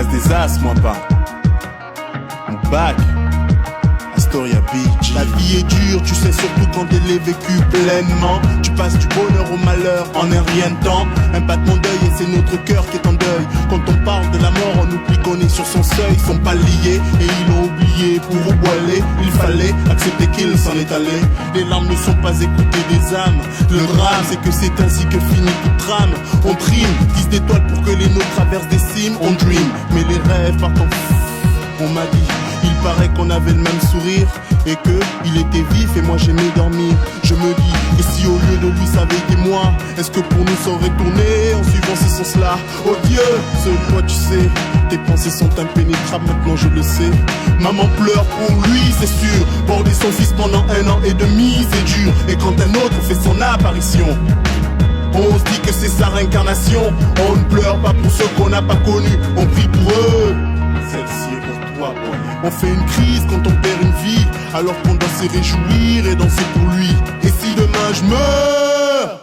l'as des as, moi pas. I'm back. Astoria Beach. La vie est dure, tu sais, surtout quand elle est vécue pleinement. Tu passes du bonheur au malheur en un rien de temps. Un battement d'œil et c'est notre cœur qui est en deuil. Quand on parle de la mort, on oublie qu'on est sur son seuil. Ils sont pas liés et ils l'ont oublié. Pour oublier, il fallait accepter qu'il s'en est allé. Les larmes ne sont pas écoutées des âmes. Le drame, c'est que c'est ainsi que finit toute trame. On trime, 10 d'étoiles pour que les nôtres traversent des cimes. On dream, mais les rêves partent en fou. On m'a dit, il paraît qu'on avait le même sourire et que il était vif et moi j'aimais dormir. Je me dis, et si au lieu de lui ça avait été moi, est-ce que pour nous ça aurait tourné en suivant ce sens-là? Oh Dieu, seul toi tu sais, tes pensées sont impénétrables, maintenant je le sais. Maman pleure pour lui, c'est sûr. Border son fils pendant 1 an et demi, c'est dur. Et quand un autre fait son apparition, on se dit que c'est sa réincarnation. On ne pleure pas pour ceux qu'on n'a pas connus, on prie pour eux. Celle-ci est pour toi, boy. On fait une crise quand on perd une vie, alors qu'on doit se réjouir et danser pour lui. Et si demain je meurs,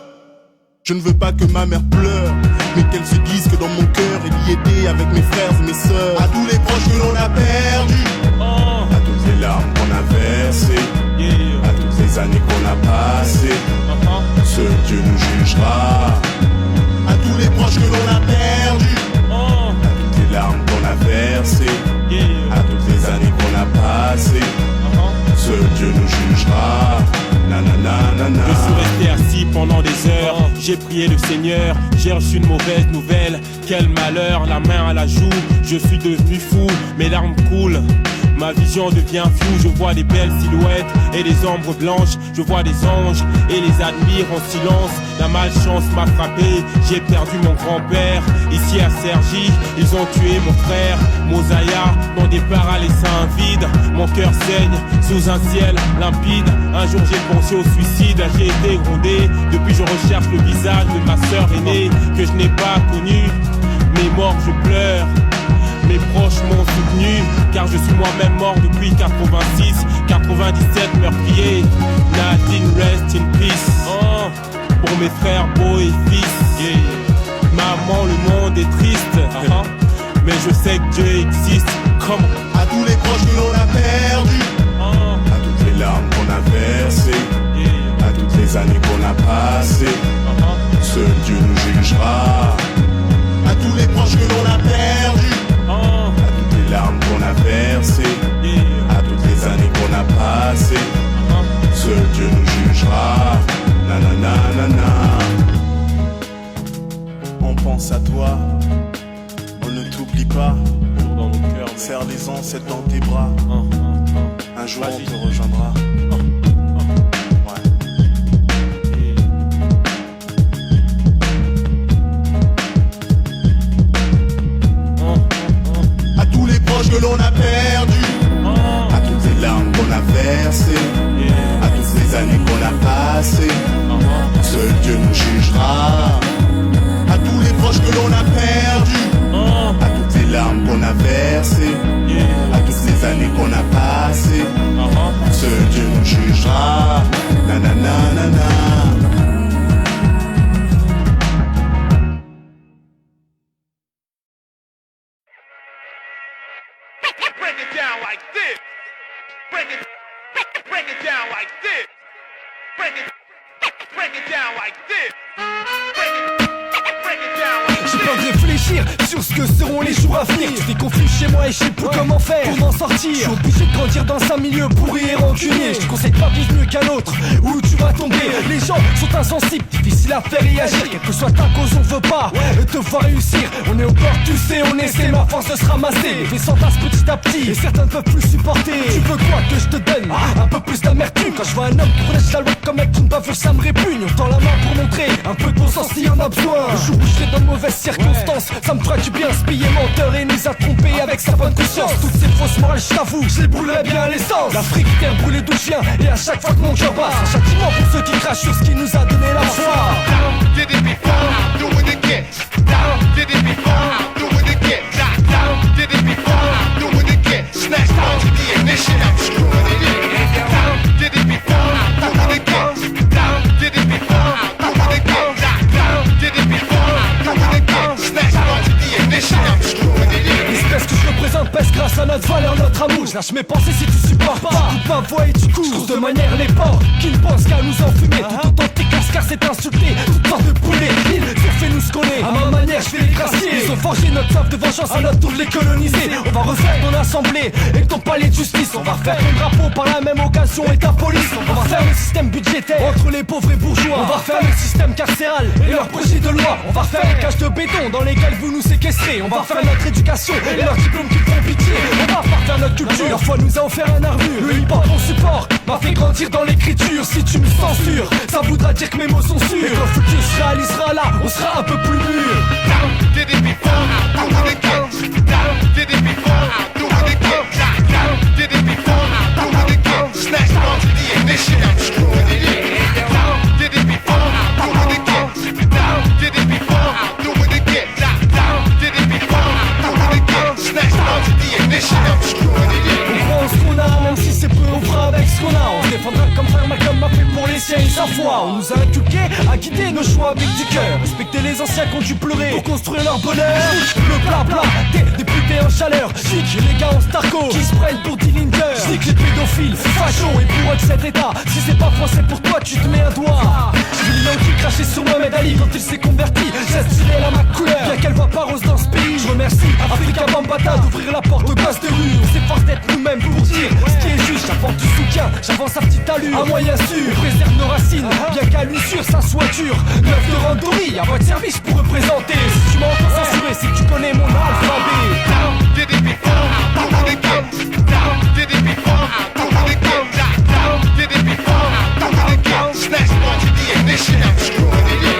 je ne veux pas que ma mère pleure, mais qu'elle se dise que dans mon cœur elle y était avec mes frères et mes sœurs. À tous les proches que l'on a perdus, à toutes les larmes qu'on a versées, à toutes les années qu'on a passées, seul Dieu nous jugera. À tous les proches que l'on a perdus, les larmes qu'on a versées, à toutes les années qu'on a passées, seul Dieu nous jugera. Nanana. Je suis resté assis pendant des heures, j'ai prié le Seigneur, j'ai reçu une mauvaise nouvelle. Quel malheur, la main à la joue, je suis devenu fou, mes larmes coulent. Ma vision devient floue, je vois des belles silhouettes et des ombres blanches. Je vois des anges et les admire en silence. La malchance m'a frappé, j'ai perdu mon grand-père. Ici à Cergy, ils ont tué mon frère Mosaïa, mon départ a laissé un vide. Mon cœur saigne sous un ciel limpide. Un jour j'ai pensé au suicide, j'ai été grondé. Depuis je recherche le visage de ma sœur aînée que je n'ai pas connue. Mes morts je pleure, mes proches m'ont soutenu, car je suis moi-même mort depuis 86, 97 meurtriers. Nadine, rest in peace. Pour mes frères beaux et fils. Maman, le monde est triste, mais je sais que Dieu existe. Comme à tous les proches que l'on a perdus, à toutes les larmes qu'on a versées, à toutes les années qu'on a passées, seul Dieu nous jugera. À tous les proches que l'on a perdus, à toutes les larmes qu'on a versées, à toutes les années qu'on a passées, seul Dieu nous jugera. Nanana. On pense à toi, on ne t'oublie pas. dans nos cœurs, serre les ancêtres dans tes bras. Un jour on te rejoindra. Que l'on a perdu, à toutes les larmes qu'on a versées, à toutes les années qu'on a passées, seul Dieu nous jugera. À tous les proches que l'on a perdus, à toutes les larmes qu'on a versées, à toutes les années qu'on a passées, seul Dieu nous jugera. Nanana. Sur ce que seront les jours à venir. Des conflits chez moi et je sais plus comment faire pour m'en sortir. Je suis obligé de grandir dans un milieu pourri et rancunier. Je te conseille pas vivre mieux qu'un autre où tu vas tomber. Les gens sont insensibles, difficiles à faire réagir. Quelle que soit ta cause, on veut pas te voir réussir. On est au bord, tu sais, on essaie, mais à force de se ramasser, les faits s'entassent petit à petit et certains ne peuvent plus supporter. Tu veux quoi que je te donne? Un peu plus d'amertume. Quand je vois un homme qui relèche la loi comme être une bavure, ça me répugne. On tend la main pour montrer un peu de bon sens s'il y en a besoin. Le jour où je serai dans de mauvaises circonstances, ça me fera du bien. Ce billet menteur et nous a trompés avec sa bonne conscience. Toutes ces fausses morales, je t'avoue, je les brûlerais bien à l'essence. L'Afrique terre brûlée d'où je viens, et à chaque fois que mon cœur bat, un châtiment pour ceux qui crachent sur ce qui nous a donné la foi. Down, did it before, do it again. Down, did it before, do it again. Down, did it before, do it again. Snatch down to the ignition, I'm screwing it in. Down, did it before, do it again. Down, did it before, do it again. Down, did it before, do it again. Snatch down to the ignition, I'm screwing it in. à notre valeur, notre amour. Je lâche mes pensées si tu supportes pas. Tu coupes ma voix et tu cours de manière les porcs qui ne pensent qu'à nous enfumer. Tout autant tes casques car c'est insulté. Toute part de poulet, ils surfait-nous ce qu'on est. À ma manière je fais les graciers. Ils ont forgé notre soif de vengeance à notre tour de les coloniser. On va refaire ton assemblée et ton palais de justice. On va faire ton drapeau par la même occasion et ta police. On va faire le système budgétaire entre les pauvres et bourgeois. On va faire le système carcéral et leur projet de loi. On va faire les cages de béton dans lesquelles vous nous séquestrez. On va faire notre éducation et leurs diplômes qui font pitié. On va parfaire notre culture. Leur foi nous a offert un armure. Le hip-hop mon support m'a fait grandir dans l'écriture. Si tu me censures, ça voudra dire que mes mots sont sûrs. Et quand le futur se réalisera là, on sera un peu plus mûr. Did it before, do it again. Did it before, do it again. Did it before, do it again. Snatched onto the ignition, I'm screwing it in. Did it before, do it again. Did it before, do it again. Did it before, do it again. Snatched onto the ignition, I'm screwing it in. On prend ce qu'on a, même si c'est peu, on fera avec ce qu'on a. On se défendra comme frère Malcolm m'a fait pour les siens et sa foi. On nous a inculqué à guider nos choix avec du cœur. Respecter les anciens qui ont dû pleurer pour construire leur bonheur. Le blabla, des députés en chaleur. J'nique les gars en starco qui se prennent pour Dillinger. J'nique les pédophiles, fachos et pour de cet état. Si c'est pas français pour toi, tu te mets un doigt. J'ai vu Yankee cracher sur Mohamed Ali quand il s'est converti. J'ai stylé la ma couleur, bien qu'elle voit pas rose dans ce pays. Je remercie Africa Bambata d'ouvrir la porte aux gosses de rue. On s'efforce d'être nous-mêmes pour dire ce qui est juste. J'apporte du soutien, j'avance à petite allure. Un moyen sûr, on préserve nos racines, bien qu'à l'usure ça soit dur. L'œuf de Randori, à votre service pour représenter. Si tu m'as encore censuré, c'est que tu connais mon alphabet. Did it before, do it again. Did it before, do it again. Did it before, do it again. Snatched onto the ignition, I'm screwing it in.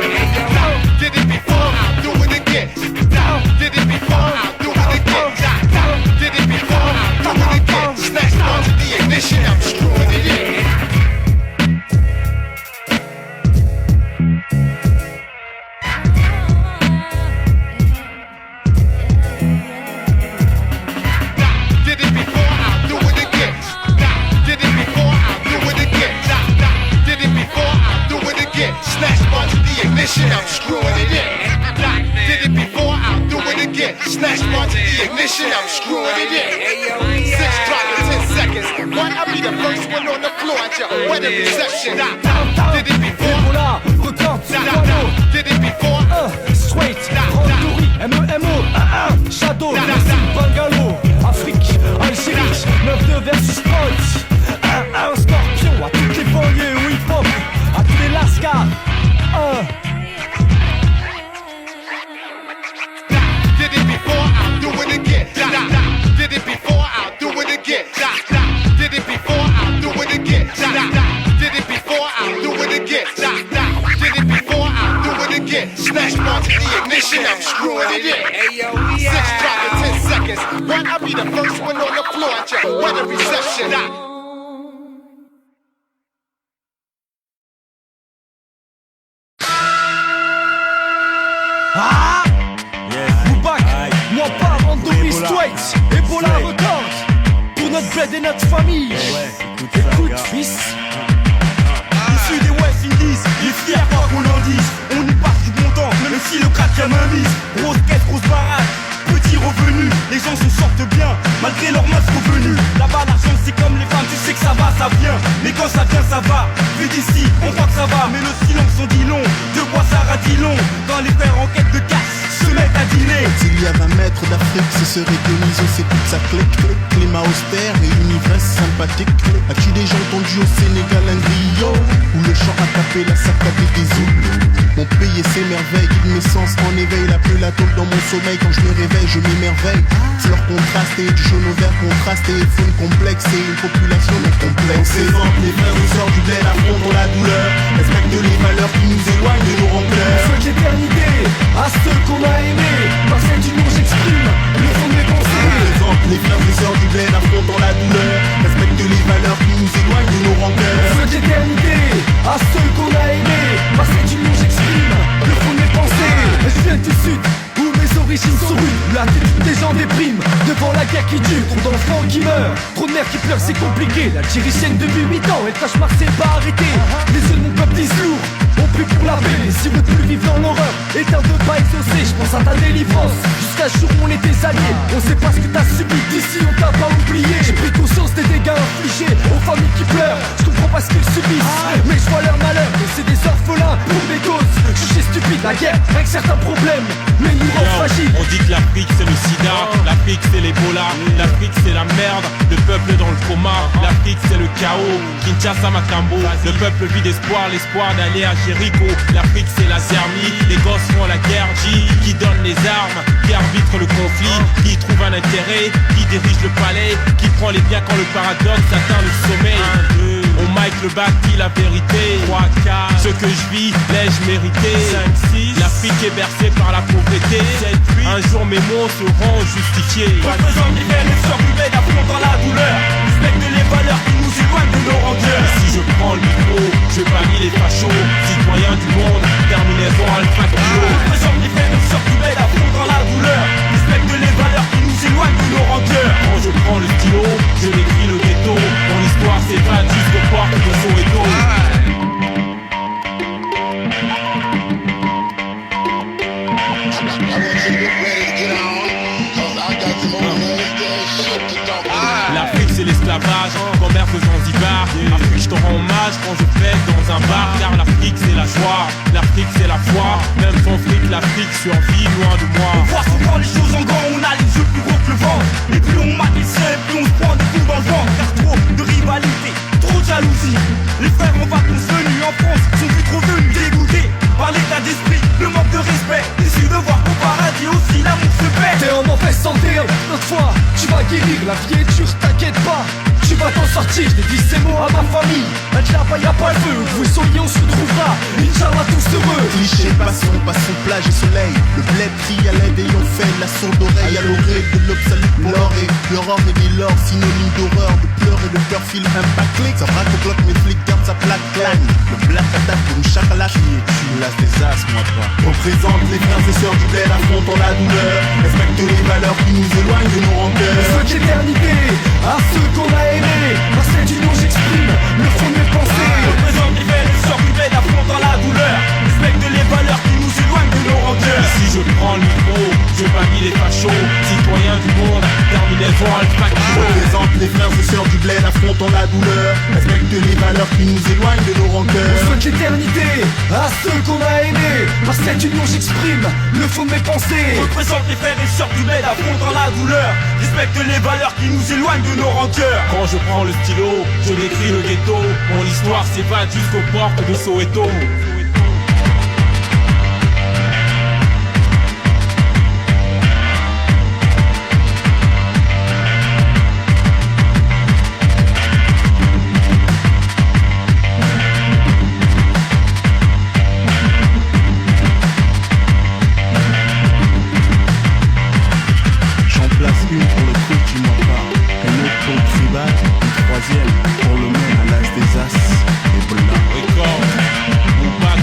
Did it before, do it again. Did it before, do it again. Did it before, do it again. Snatched onto the ignition, I'm screwing it in. Did it before, I'll do it again. Did it before, I'll do it again. Did it before, I'll do it again. Snatched onto the ignition, I'm screwing it in. Did it before, I'll do it again. Snatched onto the ignition, I'm screwing it in. 6 drop in 10 seconds. What? I'll be the first one on the floor at your wedding reception. Did it before? Voilà, record, Did it before? Straight, Randori, MEMO, Shadow, Nassim, Bungalow, Afrique, Algérie, 9-2 versus Point. Un scorpion à toutes les banlieues, hip-hop, à tous les lascars. Did it before, I'll do it again. Did it before, I'll do it again. Did it before, I'll do it again. Did it before, I'll do it again. Did it before, I'll do it again. Snatched onto the ignition, I'm screwing it in. 6 drop in 10 seconds. What? I'll be the first one on the floor at your wedding reception. Moi pas Randori Straight, Ebola Records. Pour notre bled et notre famille. Écoute, fils. Issu des West Indies, il est fier quoi qu'on en dise. On y passe du bon temps, même si le crack a main mise. Grosse caisse, grosse baraque, petit revenu. Les gens s'en sortent bien, malgré leur masse revenue. Là-bas l'argent c'est comme les femmes, tu sais que ça va, ça vient. Mais quand ça vient, ça va. Vu d'ici, on croit que ça va, mais le silence en dit long. De quoi ça radit long, dans les verres en quête de cash. Se mettent à dîner. S'il y a 20 mètres d'Afrique, ce serait Deniso, c'est toute sa clique. Climat austère et une ivresse sympathique. As-tu déjà entendu au Sénégal un griot où le chant a tapé la saccadée des eaux? Mon pays et ses merveilles, guide mes sens en éveil. La pluie, la tôle dans mon sommeil, quand je me réveille, je m'émerveille. Fleurs contrastées, du jaune au vert contrasté. Faune complexe et une population non complexe. On présente les frères, on sort du bled, affrontons la douleur. Respecte les valeurs qui nous éloignent de nos rancœurs. Souhaite l'éternité à ceux qu'on a aimés. Par celle du nom j'exprime le fond de mes pensées. On présente les frères et sœurs du bled, affrontons la douleur. Respecte les valeurs qui nous éloignent de nos rancœurs. Souhaite l'éternité à ceux qu'on a aimés. Par celle du nom j'exprime le fond de mes pensées. Je viens du sud où mes origines sont rudes. L'attitude des gens déprime devant la guerre qui dure. Trop d'enfants qui meurent, trop de mères qui pleurent, c'est compliqué. L'Algérie saigne depuis 8 ans et le cauchemar c'est pas arrêté. Les yeux de mon peuple disent lourd, on prie pour la paix. Mais si on veut plus vivre dans l'horreur et d'un de pas exaucé, je pense à ta délivrance. Jusqu'à ce jour où on était alliés, on sait pas ce que t'as subi. D'ici on t'a La guerre avec certains problèmes, mais nous rend fragiles. On dit que l'Afrique c'est le sida, l'Afrique c'est l'Ebola, l'Afrique c'est la merde, le peuple dans le coma, l'Afrique c'est le chaos, Kinshasa Makambo, le peuple vit d'espoir, l'espoir d'aller à Jéricho. L'Afrique c'est la zermie, les gosses font la guerre, qui donne les armes, qui arbitre le conflit, qui trouve un intérêt, qui dirige le palais, qui prend les biens quand le paradoxe atteint le sommeil. On mic le bac dit la vérité. 3, 4, ce que je vis, l'ai-je mérité. 5, 6, l'Afrique est bercée par la pauvreté. 7, 8, un jour mes mots seront justifiés. Représente les frères et sœurs du bled, affrontant la douleur. Respecte les valeurs qui nous éloignent de nos rancœurs. Si je prends le micro, je bannis les fachos. Citoyens du monde, terminaison alpha kilo. Représente les frères et sœurs du bled, affrontant la douleur. Respecte les valeurs qui nous éloignent de nos rancœurs. Quand je prends le stylo, je décris le ghetto. Mon histoire s'évade jusqu'aux portes de Soweto. L'Afrique c'est l'esclavage, commerce de Zanzibar. Afrique je te rends hommage quand je fête dans un bar. Car l'Afrique c'est la joie, l'Afrique c'est la foi. Même sans fric l'Afrique survit loin de moi. On voit souvent les choses en grand, on a les yeux plus gros que le vent. Et plus on mate les ciels, plus on se prend des coups dans le ventre. Car trop de rivalité, trop de jalousie. Les frères en vacances venus en France sont plus trop venus dégoûtés par l'état d'esprit, le manque de respect. Déçus de voir qu'au paradis aussi l'amour se perd. T'es en mauvaise santé, notre foi, tu vas guérir, la vie est dure, t'inquiète pas. Tu vas t'en sortir, je dédie ces mots à ma famille. Là-bas y'a pas le feu, vous et soyez on se retrouvera. Inch'Allah tous heureux. Cliché, passons, plage et soleil. Le bled crie à l'aide et on fait la sourde oreille. À l'orée de l'aube, salut pour l'orée. L'aurore et l'or, synonyme d'horreur. De pleurs et de peur file un pack-clic. Ça braque au clock, mes flics gardent sa plaque clagne. Le black attaque pour une chakalak. Tu lasses des as, moi pas. Représente les frères et sœurs du bled, affrontant la douleur. Respecte les valeurs qui nous éloignent de nos rancœurs. Souhaite l'éternité à ceux qu'on a aimés. Par cette union j'exprime le fond de mes pensées. Représente les frères et sœurs du bled, affrontant la douleur. Respecte les valeurs qui nous éloignent de nos rancœurs. Si je prends le micro, je bannis les fachos. Citoyens du monde, terminaison alpha kilo. Représente les frères et sœurs du bled, affrontant la douleur. Respecte les valeurs qui nous éloignent de nos rancœurs. Souhaite l'éternité à ceux qu'on a aimés. Par cette union j'exprime le fond de mes pensées. Représente les frères et sœurs du bled, affrontant la douleur. Respecte les valeurs qui nous éloignent de nos rancœurs. Quand je prends le stylo, je décris le ghetto. Mon histoire s'évade jusqu'aux portes de Soweto. J'en place une pour le truc du mois, une autre pour le tribal, une troisième pour le monde à l'as des as et blanc. Record, mon bac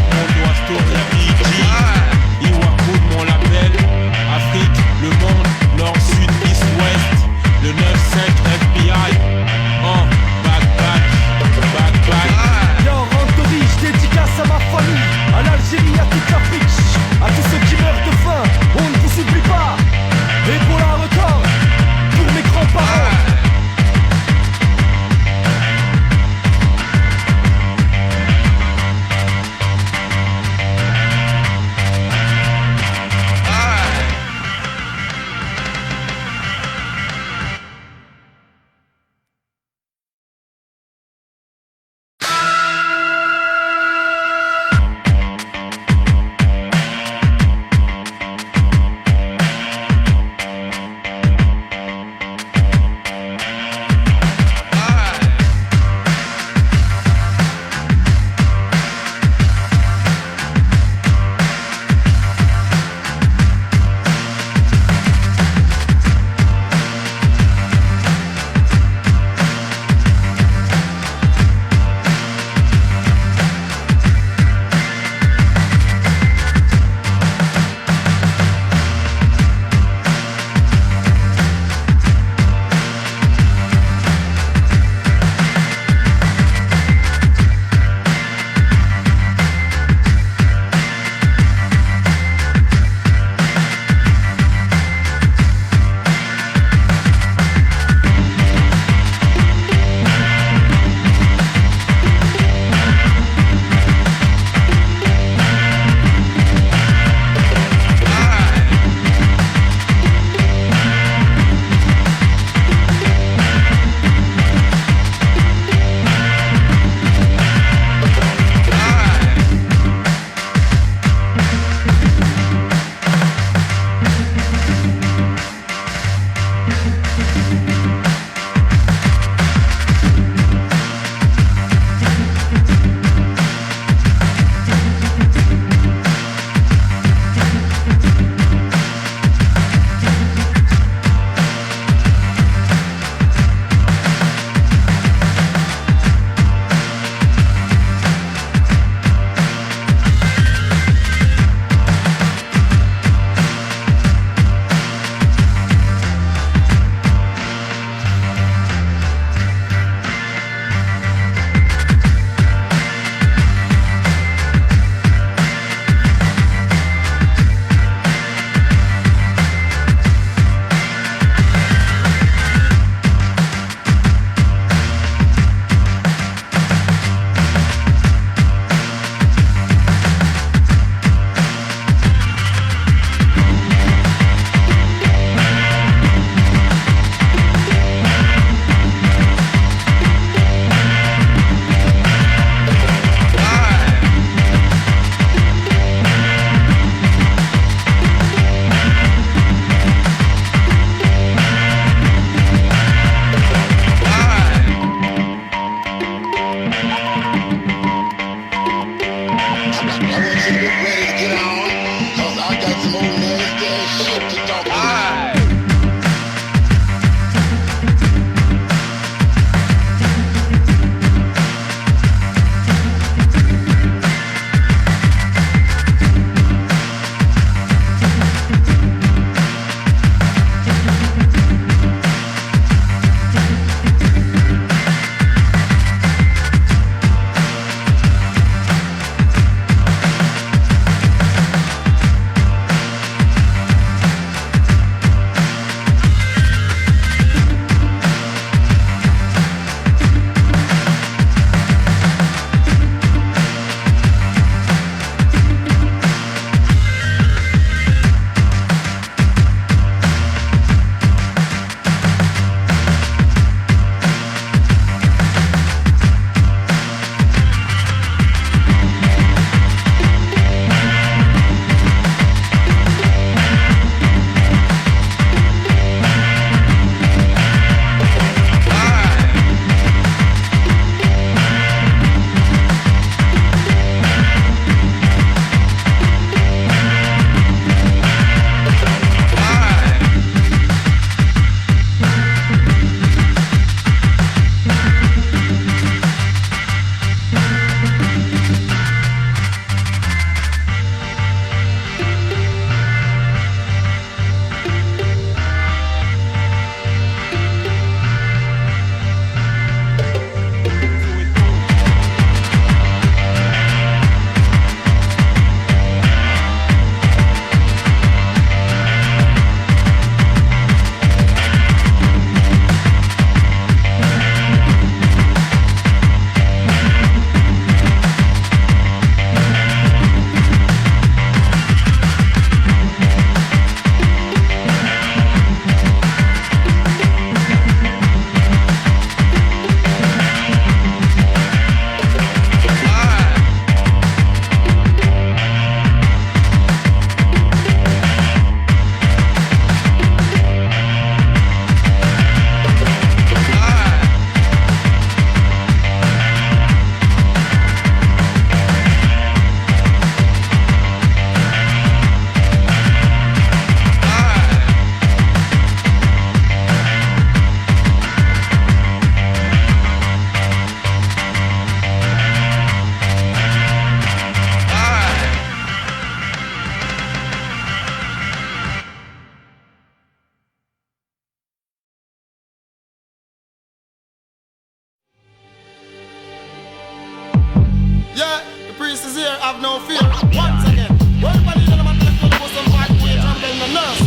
no fear. Once again, everybody gentlemen, let's go to some bad way, champion the nurse.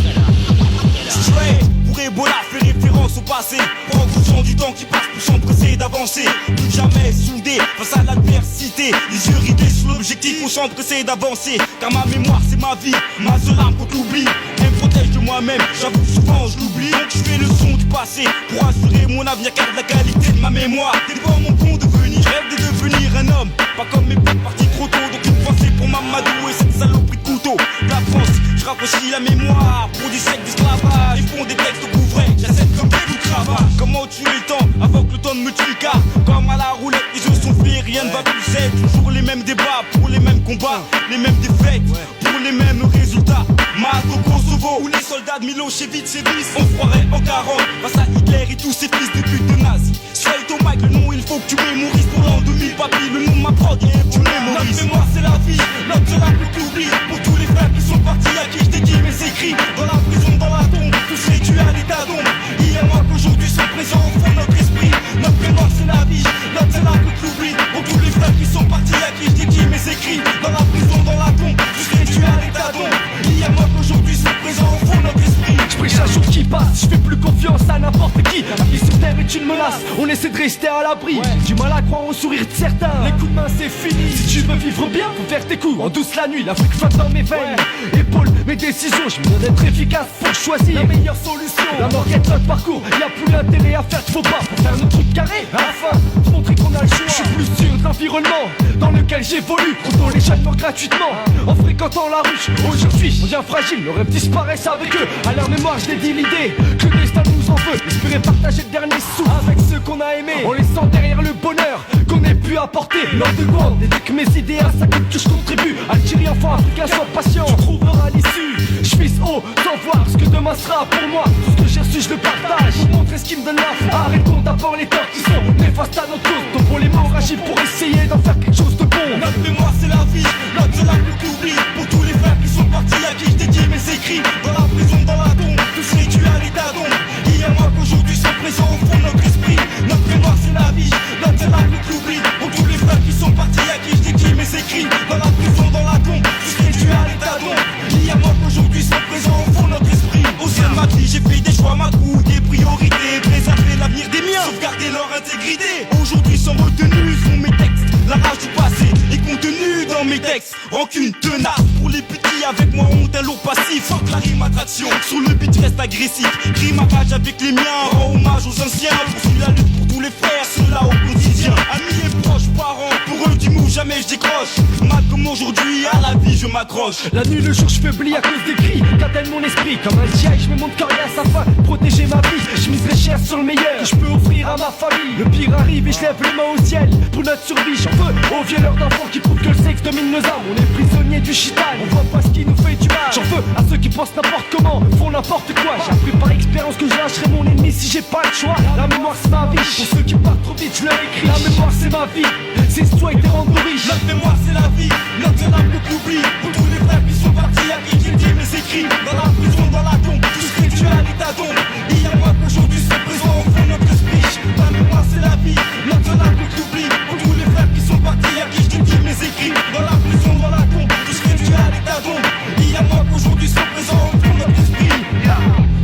Dre, pour Ebola, fait référence au passé. Prends conscience du temps qui passe pour s'empresser d'avancer. Plus jamais soudé face à l'adversité. Les yeux rivés sur l'objectif pour s'empresser d'avancer. Car ma mémoire c'est ma vie, ma seule arme contre l'oubli. Elle me protège de moi-même, j'avoue souvent je l'oublie. Donc je fais le son du passé pour assurer mon avenir car la qualité de ma mémoire dépend mon bon devenir. Je rêve de devenir un homme, pas comme mes potes partis trop tôt. Donc une pensée pour Mamadou et cette saloperie de couteau. La France, je rafraîchis la mémoire pour des siècles d'esclavage. Ils font des textes au couvret, j'accepte comme des loups cravache. Comment tuer le temps avant que le temps ne me tue car comme à la roulette les jeux sont faits, rien ne va plus être. Toujours les mêmes débats pour les mêmes combats, les mêmes défaites pour les mêmes résultats. Matt au Kosovo où les soldats de Milosevic sévissent. On se croirait en 40 face à Hitler et tous ses fils de pute de nazis. Straight au mic, le nom il faut que tu mémorises. Pour l'an 2000 papy, le nom de ma prod et tu mémorises. Notre mémoire c'est la vie, notre seule arme pour t'oublier. Pour tous les frères qui sont partis à qui je dédie mes écrits. Dans la prison, dans la tombe, tous réduits à l'état d'ombre. Hier moi qu'aujourd'hui sont présents au fond de notre esprit. Notre mémoire c'est la vie, notre seule arme pour t'oublier. Pour tous les frères qui sont partis à qui je dédie mes écrits. Dans la prison, dans la tombe, tous réduits à l'état d'ombre. Hier moi qu'aujourd'hui sont présents au fond de notre esprit. Je prie chaque jour qui passe, je fais plus confiance à n'importe qui. La vie sur terre est une menace, on essaie de rester à l'abri. Du mal à croire au sourire de certains. Les coups de main c'est fini. Si tu veux vivre bien, faut faire tes coups en douce la nuit. L'Afrique flotte dans mes veines. Épaule mes décisions, je me dois d'être efficace pour choisir la meilleure solution. La mort est notre parcours, y'a plus d'intérêt à faire de faux pas. Pour faire notre truc carré, à la fin, te montrer qu'on a le choix. Je suis plus sûr de l'environnement dans lequel j'évolue. Quand les jeunes meurent gratuitement en fréquentant la ruche. Aujourd'hui, on devient fragile, nos rêves disparaissent avec eux. À leur mémoire, je dédie l'idée que le destin nous en veut. Espérer partager le dernier sou avec ceux qu'on a aimés. En laissant derrière le bonheur qu'on ait pu apporter. Lors de grandes, et dès que mes idées à ça que je contribue. Algérie, enfant africain, sois patient, tu trouveras l'issue. Je vise haut, sans voir ce que demain sera pour moi. Tout ce que j'ai reçu, je le partage. Pour montrer ce qui me donne la foi. Arrêtons d'abord les torts qui sont néfastes à notre cause. Donc pour l'hémorragie, pour essayer d'en faire quelque chose de bon. Notre mémoire c'est la vie, notre seule arme pour t'oublier. Pour tous les frères qui sont partis à qui je dédie mes écrits. Dans la prison, dans la tombe, tous réduits à l'état d'ombre. Hier moi qu'aujourd'hui sont présents au fond de notre esprit. Notre mémoire c'est la vie, notre seule arme pour t'oublier. Pour tous les frères qui sont partis à qui je dédie mes écrits. Dans la prison, dans la tombe, tous réduits à l'état d'ombre. Hier moi qu'aujourd'hui sont présents au fond de notre esprit. Au sein de ma vie j'ai fait des choix, ma couille, des priorités. Préserver l'avenir des miens, sauvegarder leur intégrité. Aujourd'hui sont retenus sont mes textes. La rage du passé est contenue dans mes textes. Rancune tenace pour les petits avec moi honte un lourd passif. Fuck la rime attraction, sur le beat reste agressif. Rime à rage avec les miens, rends hommage aux anciens. Poursuis la lutte pour tous les frères, ceux-là au quotidien. Amis et proches, parents, pour eux du mou jamais je décroche. Mal comme aujourd'hui, à la vie je m'accroche. La nuit, le jour, je faiblis à cause des cris qu'atteignent mon esprit. Comme un GI, je me montre coriace afin de protéger ma vie. Je miserai cher sur le meilleur que je peux offrir à ma famille. Le pire arrive et je lève les mains au ciel pour notre survie. J'en veux aux violeurs d'enfants qui prouvent que le sexe domine nos âmes. On est prisonniers du chital, on voit pas ce qui nous fait du mal. J'en veux à ceux qui pensent n'importe comment, font n'importe quoi. J'ai appris par expérience que je lâcherai mon ennemi si j'ai pas le choix. La mémoire c'est ma vie, pour ceux qui partent trop vite je leur écris. La mémoire c'est ma vie, c'est toi et t'es rendu riche. Notre mémoire c'est la vie, notre seule arme pour t'oublier. Pour tous les frères qui sont partis à qui j'ai dit mes écrits. Dans la prison, dans la tombe, tous réduits à l'état d'ombre. Hier moi qu'aujourd'hui sont présents au fond de notre esprit. La mémoire c'est la vie, notre seule arme pour t'oublier. Pour tous les frères qui sont partis à qui j'ai dit mes écrits. Dans la prison, dans la tombe, tous réduits à l'état d'ombre. Hier moi qu'aujourd'hui sont présents au fond de notre esprit.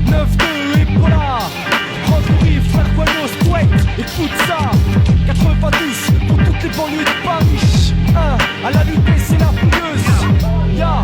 9-2 et voilà. Rentre frère Guano, Squat, écoute ça. 92 pour toutes les banlieues de Paris. À la lutte c'est la fouilleuse. Ya.